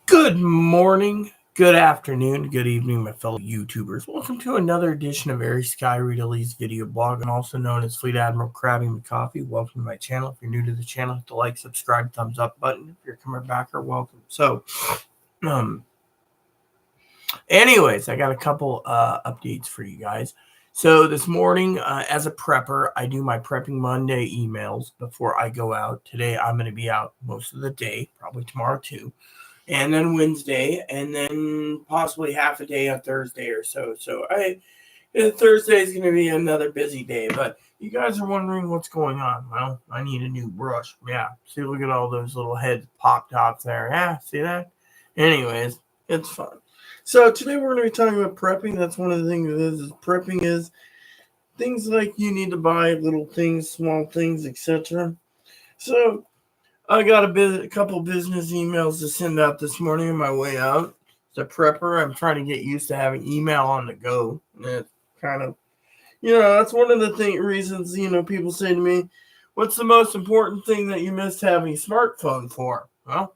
Good morning, good afternoon, good evening, my fellow YouTubers. Welcome to another edition of Aries Sky Read Elite's video blog, and also known as Fleet Admiral Krabby McCoffee. Welcome to my channel. If you're new to the channel, hit the like, subscribe, thumbs up button. If you're coming back, or welcome. Anyways, I got a couple updates for you guys. So this morning, as a prepper, I do my Prepping Monday emails before I go out. Today, I'm going to be out most of the day, probably tomorrow too. And then Wednesday, and then possibly half a day on Thursday or so. Thursday is going to be another busy day. But you guys are wondering what's going on. Well, I need a new brush. Yeah, see, look at all those little head pop tops there. Yeah, see that? Anyways, it's fun. So today we're going to be talking about prepping. That's one of the things is prepping is things like you need to buy little things, small things, etc. So I got a couple business emails to send out this morning on my way out. As a prepper, I'm trying to get used to having email on the go. And it's kind of, that's one of the reasons, people say to me, what's the most important thing that you missed having a smartphone for? Well,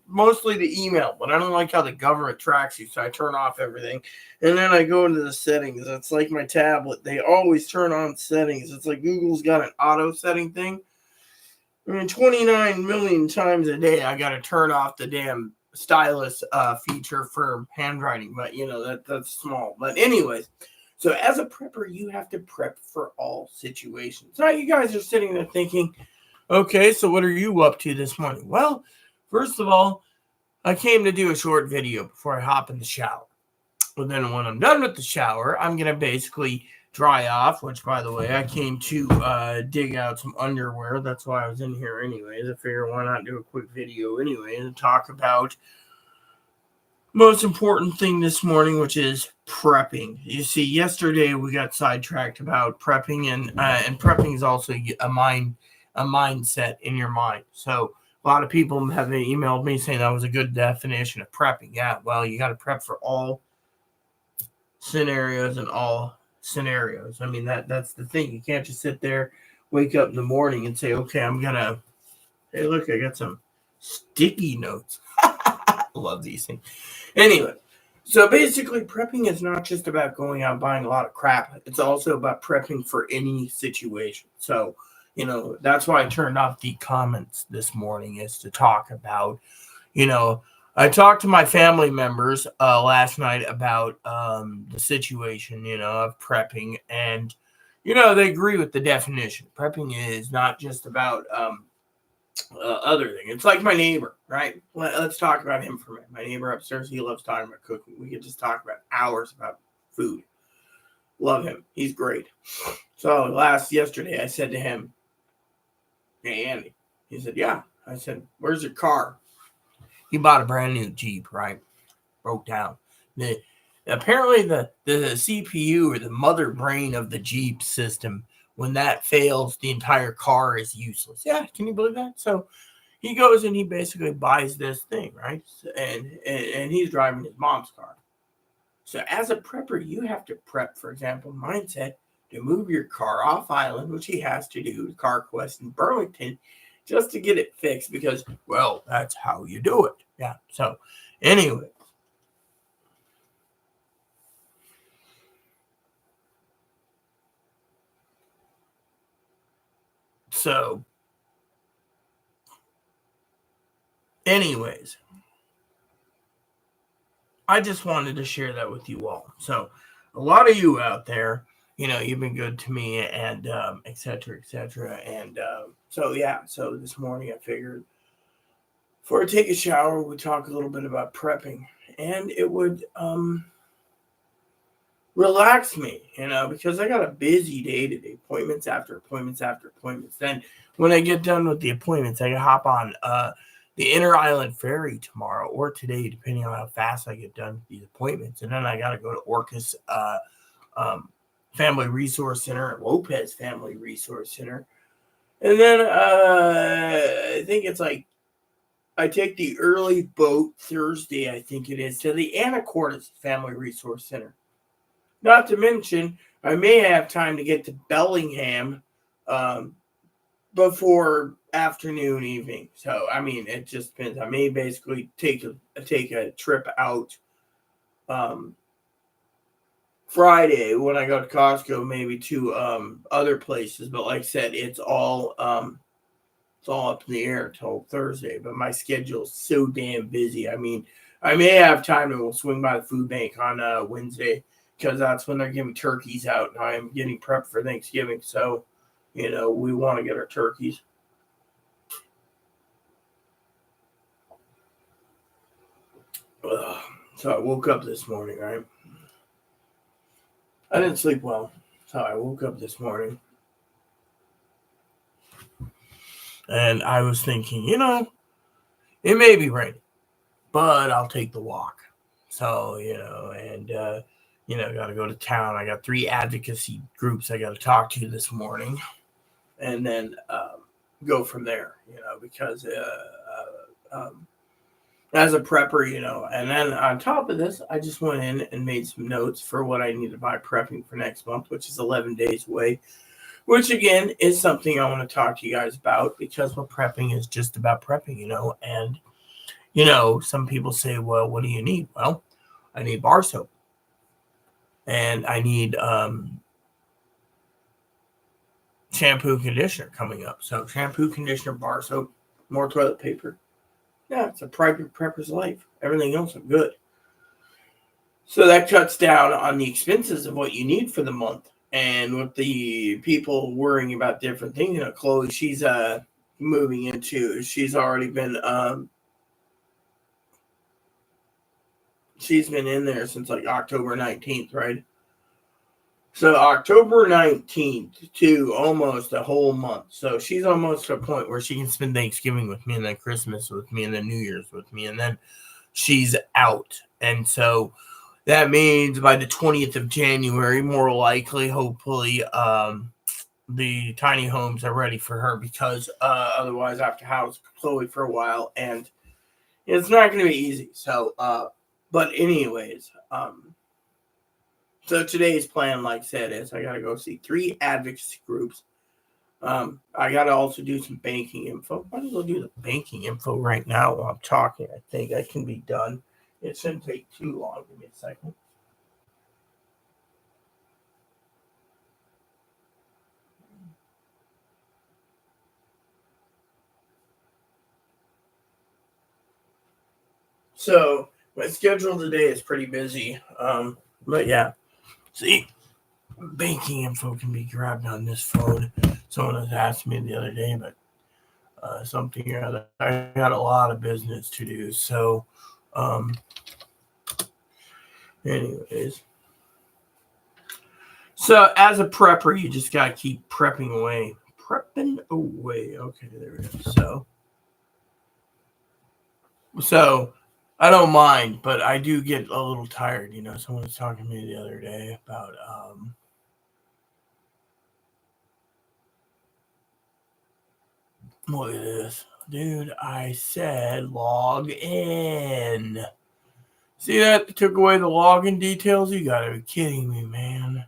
mostly the email, but I don't like how the government tracks you, so I turn off everything. And then I go into the settings. It's like my tablet. They always turn on settings. It's like Google's got an auto setting thing. 29 million times a day, I got to turn off the damn stylus feature for handwriting. But, that's small. But anyways, so as a prepper, you have to prep for all situations. Now, you guys are sitting there thinking, okay, so what are you up to this morning? Well, first of all, I came to do a short video before I hop in the shower. But then when I'm done with the shower, I'm going to basically dry off, which, by the way, I came to dig out some underwear. That's why I was in here anyways. I figured why not do a quick video anyway and talk about most important thing this morning, which is prepping. You see, yesterday we got sidetracked about prepping, and prepping is also a mindset in your mind. So a lot of people have emailed me saying that was a good definition of prepping. Yeah, well, you got to prep for all scenarios and all scenarios. I mean, that's the thing. You can't just sit there, wake up in the morning and say, okay, hey, look, I got some sticky notes. I love these things. Anyway, so basically prepping is not just about going out and buying a lot of crap. It's also about prepping for any situation. So, that's why I turned off the comments this morning, is to talk about, I talked to my family members last night about the situation, of prepping, and, they agree with the definition. Prepping is not just about other thing. It's like my neighbor, right? Let's talk about him for a minute. My neighbor upstairs, he loves talking about cooking. We could just talk about hours about food. Love him. He's great. So yesterday, I said to him, hey, Andy. He said, yeah. I said, where's your car? He bought a brand new Jeep, right? Broke down. Apparently the CPU, or the mother brain of the Jeep system, when that fails, the entire car is useless. Yeah, can you believe that? So he goes and he basically buys this thing, right? And he's driving his mom's car. So as a prepper, you have to prep, for example, mindset to move your car off island, which he has to do, CarQuest in Burlington, just to get it fixed, because, well, that's how you do it. Yeah. So anyway. So anyways, I just wanted to share that with you all. So a lot of you out there, you've been good to me, and et cetera, et cetera. And so this morning I figured before I take a shower, we talk a little bit about prepping, and it would relax me, because I got a busy day today, appointments after appointments after appointments. Then when I get done with the appointments, I can hop on the Inter Island Ferry tomorrow or today, depending on how fast I get done with these appointments. And then I got to go to Orcas Family Resource Center, Lopez Family Resource Center. And then I think it's like I take the early boat Thursday, I think it is, to the Anacortes Family Resource Center. Not to mention, I may have time to get to Bellingham before afternoon, evening. So I mean, it just depends. I may basically take a trip out Friday when I go to Costco, maybe to other places. But like I said, it's all up in the air until Thursday. But my schedule is so damn busy. I mean, I may have time to swing by the food bank on Wednesday because that's when they're giving turkeys out, and I am getting prepped for Thanksgiving. So, we want to get our turkeys. So I woke up this morning, right? I didn't sleep well, so I woke up this morning and I was thinking, it may be raining, but I'll take the walk. So, and, got to go to town. I got 3 advocacy groups I got to talk to this morning and then go from there, because as a prepper, and then on top of this, I just went in and made some notes for what I need to buy prepping for next month, which is 11 days away, which again is something I want to talk to you guys about because prepping is just about prepping, and, some people say, well, what do you need? Well, I need bar soap and I need shampoo, conditioner coming up. So shampoo, conditioner, bar soap, more toilet paper. Yeah, it's a private prepper's life. Everything else is good. So that cuts down on the expenses of what you need for the month. And with the people worrying about different things, Chloe, she's moving into, she's already been, she's been in there since like October 19th, right? So October 19th to almost a whole month. So she's almost to a point where she can spend Thanksgiving with me and then Christmas with me and then New Year's with me. And then she's out. And so that means by the 20th of January, more likely, hopefully, the tiny homes are ready for her because otherwise I have to house Chloe for a while. And it's not going to be easy. So, but anyways, so today's plan, like I said, is I got to go see 3 advocacy groups. I got to also do some banking info. I'm going to go do the banking info right now while I'm talking. I think I can be done. It shouldn't take too long. Give me a second. So my schedule today is pretty busy. But yeah, see, banking info can be grabbed on this phone. Someone has asked me the other day, but something or other. I got a lot of business to do. So, anyways. So as a prepper, you just got to keep prepping away. Prepping away. Okay, there we go. So I don't mind, but I do get a little tired. Someone was talking to me the other day about look at this. Dude, I said log in. See that? They took away the login details? You gotta be kidding me, man.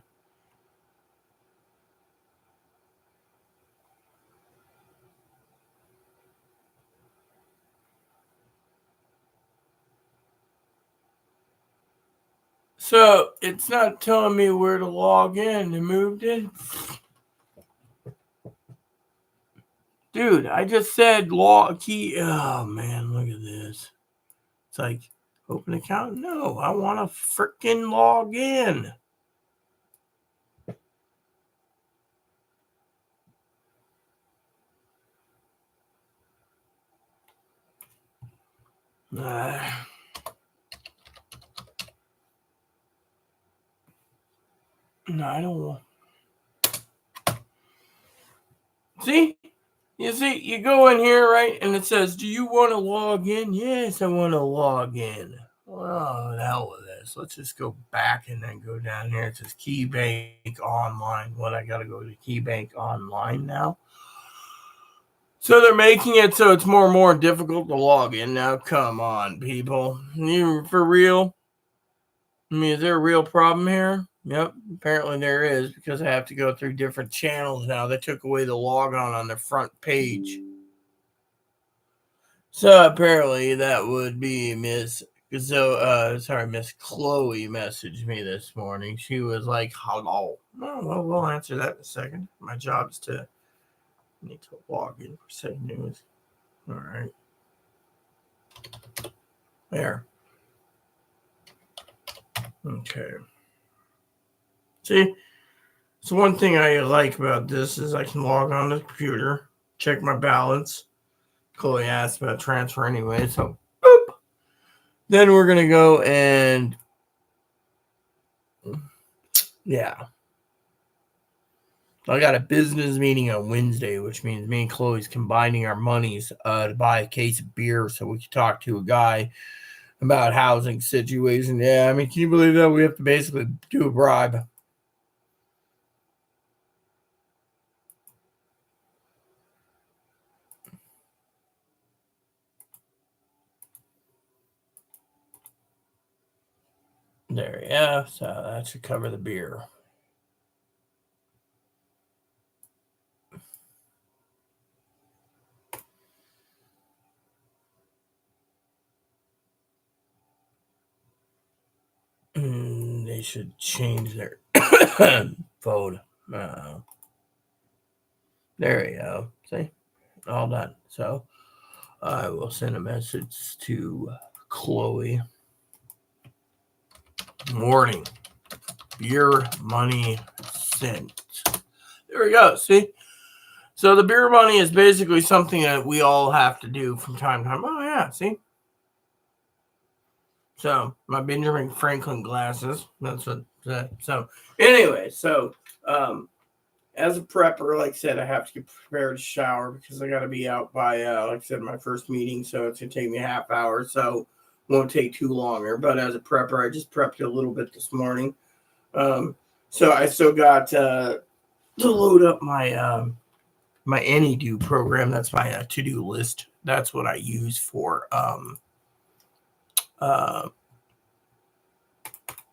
So it's not telling me where to log in. They moved it. Dude, I just said log key. Oh man, look at this. It's like open account. No, I want to freaking log in. No, I don't want. See? You see, you go in here, right? And it says, do you want to log in? Yes, I want to log in. Well, the hell with this. Let's just go back and then go down here. It says KeyBank Online. What, I got to go to KeyBank Online now? So they're making it so it's more and more difficult to log in now. Come on, people. You for real? I mean, is there a real problem here? Yep, apparently there is because I have to go through different channels now. They took away the log on the front page. So apparently that would be Miss. So Miss Chloe messaged me this morning. She was like, "Hello." Oh, well, we'll answer that in a second. My job is to need to log in for second news. All right, there. Okay. See, so one thing I like about this is I can log on to the computer, check my balance. Chloe asked about transfer anyway, so boop. Then we're gonna go and yeah. I got a business meeting on Wednesday, which means me and Chloe's combining our monies to buy a case of beer so we can talk to a guy about housing situation. Yeah, I mean, can you believe that? We have to basically do a bribe. There, yeah, so that should cover the beer. They should change their phone. There you go. See? All done. So I will send a message to Chloe. Morning. Beer money sent. There we go. See? So the beer money is basically something that we all have to do from time to time. Oh, yeah. See? So my Benjamin Franklin glasses. That's what that. So anyway, as a prepper, like I said, I have to get prepared to shower because I got to be out by, like I said, my first meeting. So it's going to take me a half hour. So it won't take too longer. But as a prepper, I just prepped a little bit this morning. So I still got to load up my AnyDo program. That's my to-do list. That's what I use for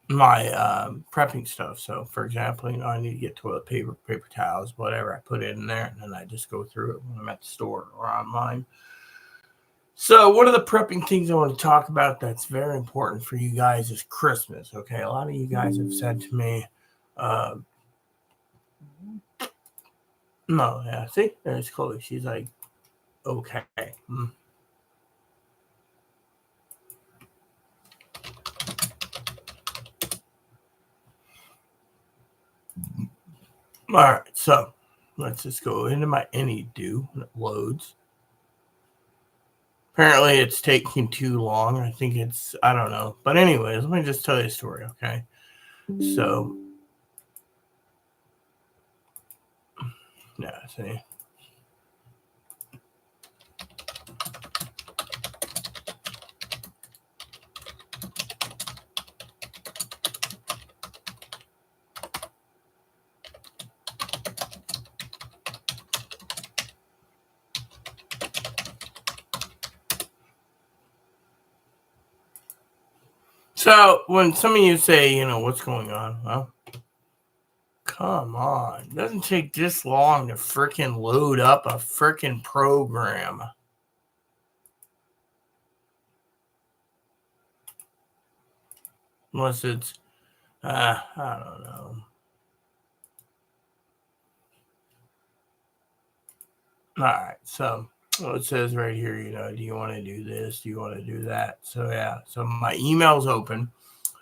my prepping stuff. So, for example, I need to get toilet paper, paper towels, whatever. I put it in there, and then I just go through it when I'm at the store or online. So, one of the prepping things I want to talk about that's very important for you guys is Christmas. Okay, a lot of you guys have said to me, "No, yeah, see, there's Chloe. She's like, okay." All right, so let's just go into my AnyDo and it loads. Apparently, it's taking too long. I think I don't know. But, anyways, let me just tell you a story, okay? So, yeah, see. So, when some of you say, what's going on? Well, come on. It doesn't take this long to freaking load up a freaking program. Unless it's, I don't know. All right, so it says right here, do you want to do this? Do you want to do that? So, yeah, so my email's open.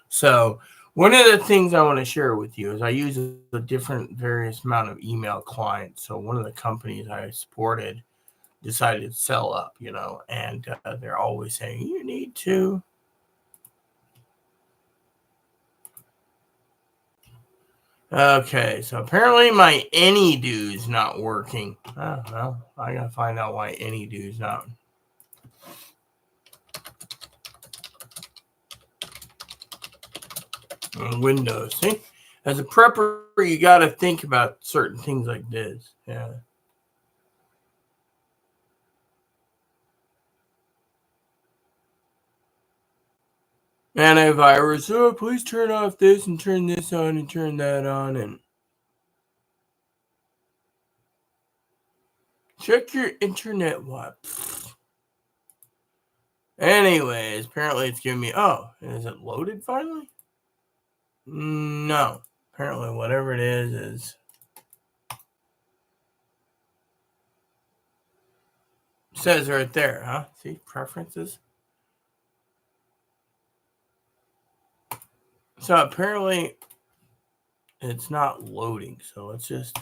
So, one of the things I want to share with you is I use a different various amount of email clients. So, one of the companies I supported decided to sell up, and they're always saying, you need to. Okay, so apparently my AnyDo is not working. Oh, well, I gotta find out why AnyDo is not. On Windows, see, as a prepper, you gotta think about certain things like this. Yeah. Antivirus. Oh, please turn off this and turn this on and turn that on and check your internet. What? Anyways, apparently it's giving me, oh, is it loaded finally? No. Apparently whatever it is says right there, huh? See, preferences. So apparently it's not loading. So let's just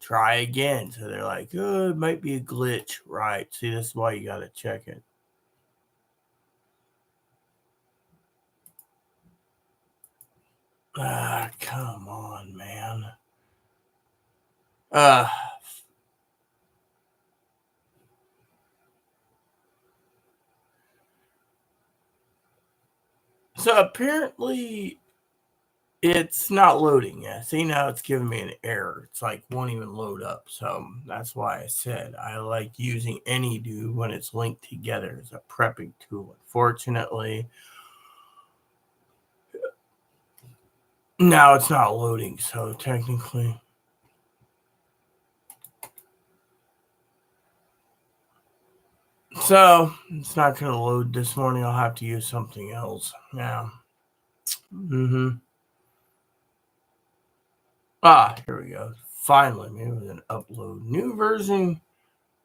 try again. So they're like, oh, it might be a glitch. Right. See, this is why you got to check it. Ah, come on, man. So apparently it's not loading yet. See, now it's giving me an error. It's like won't even load up. So that's why I said I like using AnyDo when it's linked together as a prepping tool. Unfortunately, now it's not loading. So technically, so it's not going to load this morning. I'll have to use something else. Yeah. Ah, here we go. Finally, maybe with an upload. New version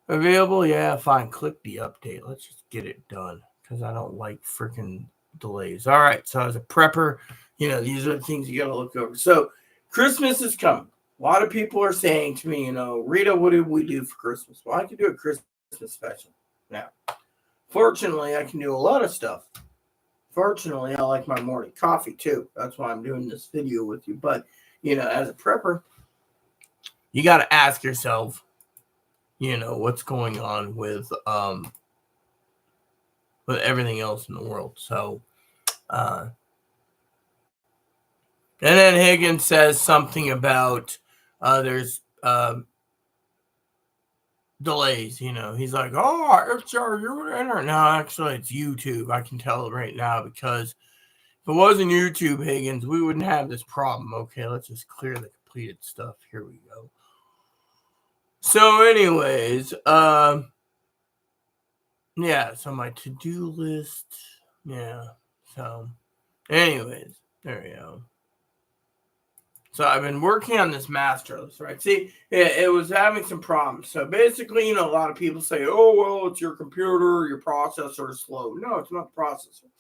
available. Yeah, fine. Click the update. Let's just get it done because I don't like freaking delays. All right. So as a prepper, these are the things you got to look over. So Christmas is coming. A lot of people are saying to me, Rita, what did we do for Christmas? Well, I can do a Christmas special. Now, fortunately, I can do a lot of stuff. Fortunately, I like my morning coffee too. That's why I'm doing this video with you. But, as a prepper, you got to ask yourself, what's going on with everything else in the world. So, and then Higgins says something about there's delays. He's like, oh, it's your internet. No, actually, it's YouTube. I can tell it right now because if it wasn't YouTube, Higgins, we wouldn't have this problem. Okay, let's just clear the completed stuff. Here we go. So, anyways, yeah, so my to-do list, yeah, so, anyways, there we go. So I've been working on this master list, right? See, it was having some problems. So basically, a lot of people say, oh, well, it's your computer, your processor is slow. No, it's not the processor.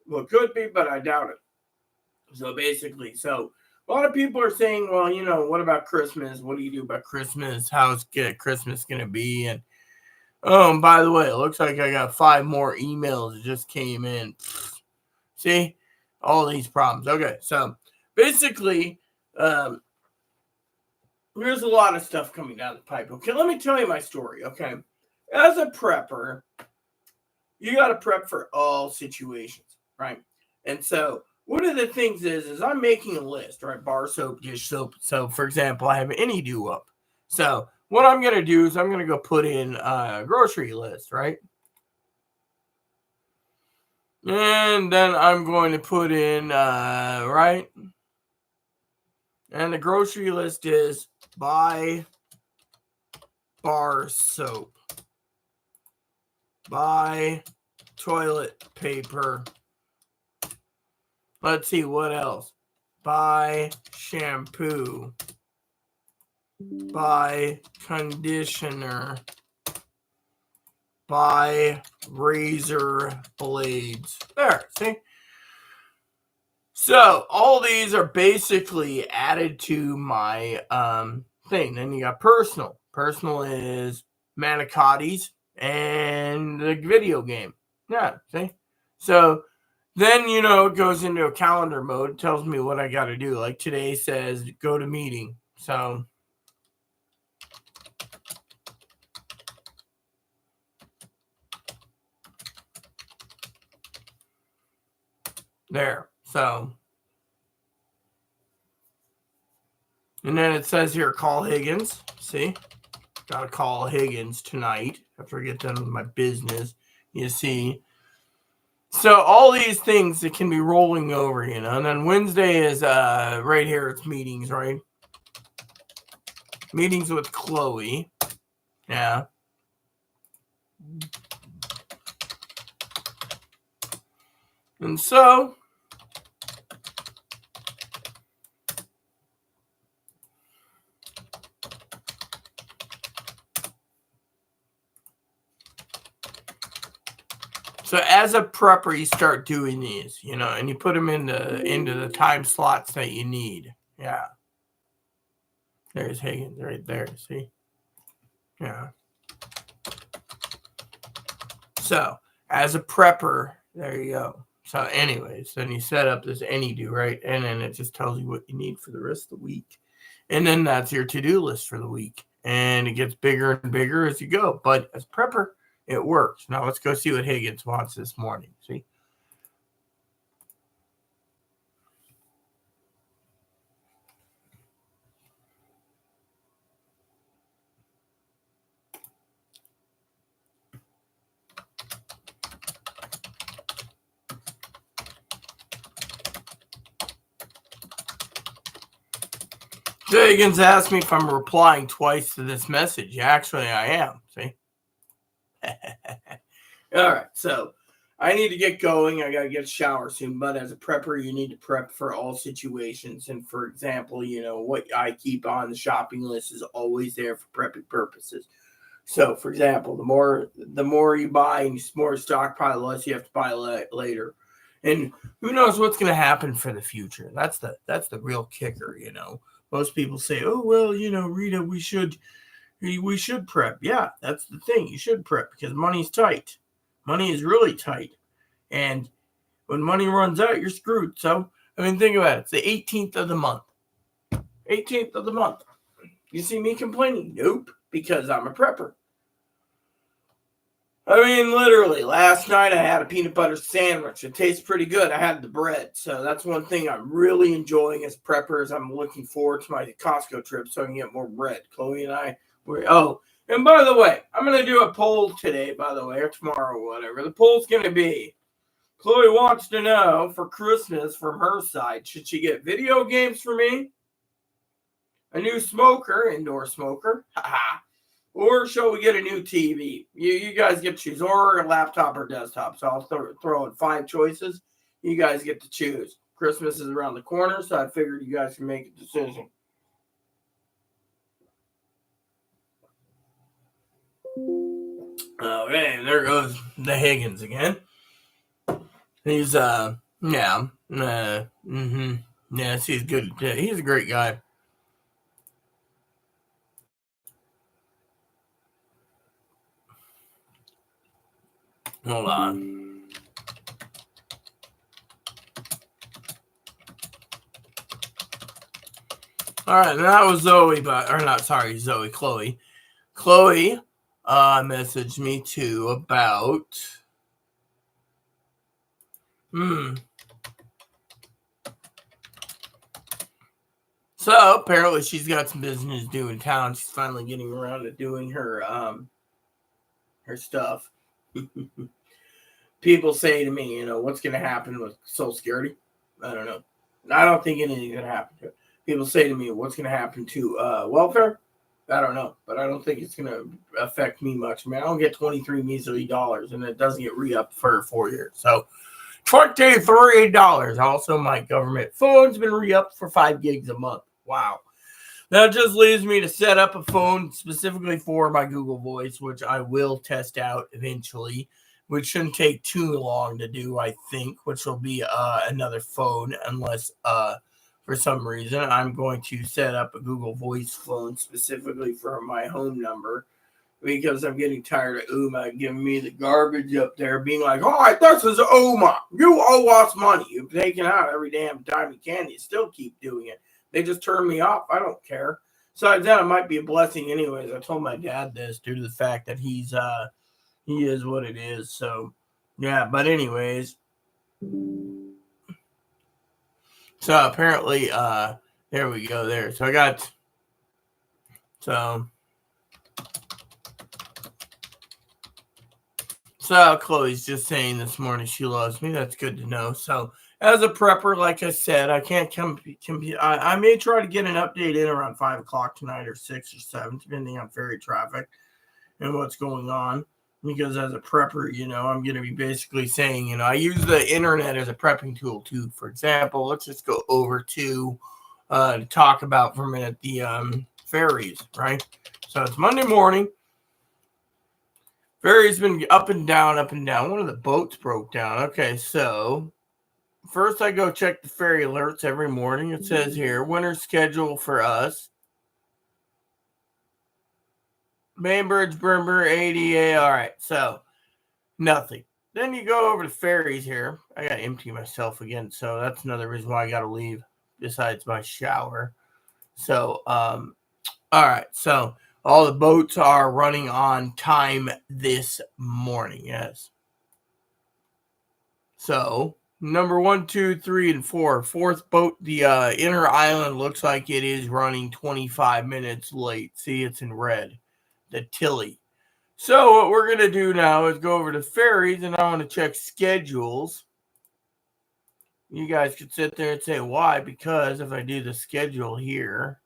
Well, it could be, but I doubt it. So basically, a lot of people are saying, well, what about Christmas? What do you do about Christmas? How's Christmas going to be? And, oh, by the way, it looks like I got 5 more emails that just came in. See, all these problems. Okay, so basically, there's a lot of stuff coming down the pipe. Okay, let me tell you my story. Okay, as a prepper, you got to prep for all situations, right? And so one of the things is I'm making a list, right? Bar soap, dish soap. So for example, I have AnyDo up. So what I'm gonna do is I'm gonna go put in a grocery list, right? And then I'm going to put in right. And the grocery list is buy bar soap, buy toilet paper. Let's see what else. Buy shampoo, buy conditioner, buy razor blades. There, see? So all these are basically added to my thing. Then you got personal. Personal is Manicotti's and the video game. Yeah, see? So then, it goes into a calendar mode. It tells me what I got to do. Like today says go to meeting. So there. So, and then it says here, call Higgins. See? Got to call Higgins tonight after I get done with my business. You see? So all these things that can be rolling over, and then Wednesday is right here. It's meetings, right? Meetings with Chloe. Yeah. And so as a prepper, you start doing these, and you put them into the time slots that you need. Yeah. There's Higgins right there. See? Yeah. So as a prepper, there you go. So anyways, then you set up this AnyDo, right? And then it just tells you what you need for the rest of the week. And then that's your to-do list for the week. And it gets bigger and bigger as you go. But as prepper, it works. Now let's go see what Higgins wants this morning. See? Higgins asked me if I'm replying twice to this message. Actually, I am. See? All right. So I need to get going. I got to get a shower soon. But as a prepper, you need to prep for all situations. And for example, what I keep on the shopping list is always there for prepping purposes. So, for example, the more you buy and the more stockpile, the less you have to buy later. And who knows what's going to happen for the future? That's the real kicker. Most people say, "Oh well, Rita, we should prep." Yeah, that's the thing. You should prep because money's tight. Money is really tight, and when money runs out, you're screwed. So, think about it. It's the 18th of the month. 18th of the month. You see me complaining? Nope, because I'm a prepper. Literally, last night I had a peanut butter sandwich. It tastes pretty good. I had the bread. So that's one thing I'm really enjoying as preppers. I'm looking forward to my Costco trip so I can get more bread. Chloe and I and by the way, I'm going to do a poll today, by the way, or tomorrow or whatever. The poll's going to be, Chloe wants to know for Christmas from her side, should she get video games for me? A new smoker, indoor smoker, or shall we get a new TV? You guys get to choose, or a laptop or desktop. So I'll throw in 5 choices. You guys get to choose. Christmas is around the corner, so I figured you guys can make a decision. Okay, there goes the Higgins again. He's yes, he's good. He's a great guy. Hold on. All right, and that was Chloe. Chloe messaged me too about So apparently she's got some business to do in town. She's finally getting around to doing her stuff. People say to me, what's going to happen with Social Security? I don't know. I don't think anything's going to happen to it. People say to me, what's going to happen to welfare? I don't know, but I don't think it's going to affect me much. I don't get 23 measly dollars, and it doesn't get re-upped for 4 years. So $23. Also, my government phone's been re-upped for 5 gigs a month. Wow. That just leaves me to set up a phone specifically for my Google Voice, which I will test out eventually, which shouldn't take too long to do, I think, which will be another phone unless for some reason I'm going to set up a Google Voice phone specifically for my home number because I'm getting tired of Uma giving me the garbage up there, being like, all right, this is Uma. You owe us money. You've taken out every damn time you can. You still keep doing it. They just turn me off. I don't care. Besides that, it might be a blessing anyways. I told my dad this due to the fact that he is what it is. So, yeah. But anyways, so apparently, there we go there. So I got, so Chloe's just saying this morning she loves me. That's good to know. So as a prepper, like I said, I can't I may try to get an update in around 5 o'clock tonight or 6 or 7, depending on ferry traffic and what's going on. because as a prepper, I'm going to be basically saying, I use the internet as a prepping tool too. For example, let's just go over to talk about for a minute the ferries, right? So it's Monday morning. Ferry's been up and down, up and down. One of the boats broke down. Okay, so first I go check the ferry alerts every morning. It says here, winter schedule for us. Bainbridge, Brimber, ADA. All right, so nothing. Then you go over to ferries here. I got to empty myself again, so that's another reason why I got to leave besides my shower. So, all right, so all the boats are running on time this morning, yes. So, number 1, 2, 3, and 4. Fourth boat, the inner island, looks like it is running 25 minutes late. See, it's in red. The Tilly. So, what we're going to do now is go over to ferries, and I want to check schedules. You guys could sit there and say, why? Because if I do the schedule here,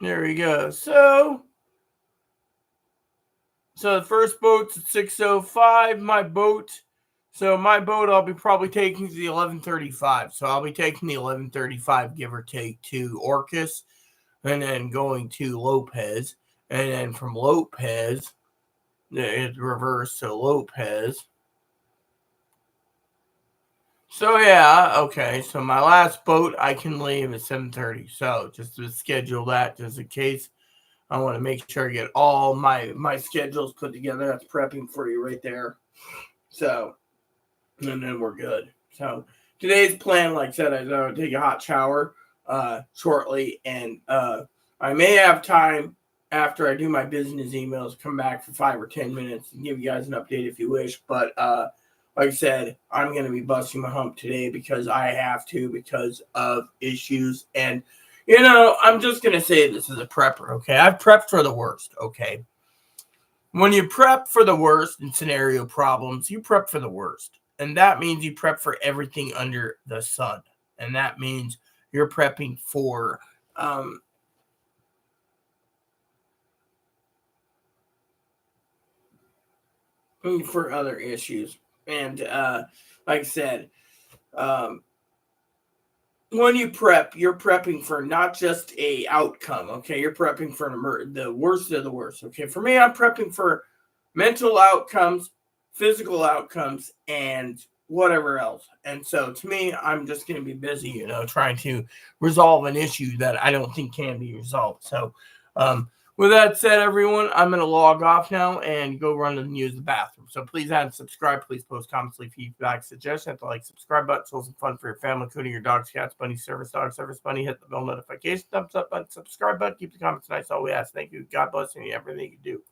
there we go. So the first boat's at 6:05. My boat, I'll be probably taking the 11:35. So I'll be taking the 11:35, give or take, to Orcas, and then going to Lopez, and then from Lopez, it's reversed to Lopez. So yeah, okay. So my last boat I can leave at 7:30. So just to schedule that, just in case. I want to make sure I get all my schedules put together. That's prepping for you right there. So, and then we're good. So today's plan, like I said, I'm going to take a hot shower shortly, and I may have time after I do my business emails, come back for 5 or 10 minutes and give you guys an update if you wish. But like I said, I'm going to be busting my hump today because I have to, because of issues. And I'm just going to say this as a prepper, okay? I've prepped for the worst, okay? When you prep for the worst in scenario problems, you prep for the worst. And that means you prep for everything under the sun. And that means you're prepping for other issues. And like I said, when you prep, you're prepping for not just a outcome, okay? You're prepping for the worst of the worst, okay? For me, I'm prepping for mental outcomes, physical outcomes, and whatever else. And so to me, I'm just going to be busy, trying to resolve an issue that I don't think can be resolved. So with that said, everyone, I'm going to log off now and go run and use the bathroom. So please add and subscribe. Please post comments, leave feedback, suggestions. Hit the like, subscribe button. So some fun for your family, including your dogs, cats, bunny, service dog, service bunny. Hit the bell notification, thumbs up button, subscribe button. Keep the comments nice. All we ask. Thank you. God bless you. Everything you do.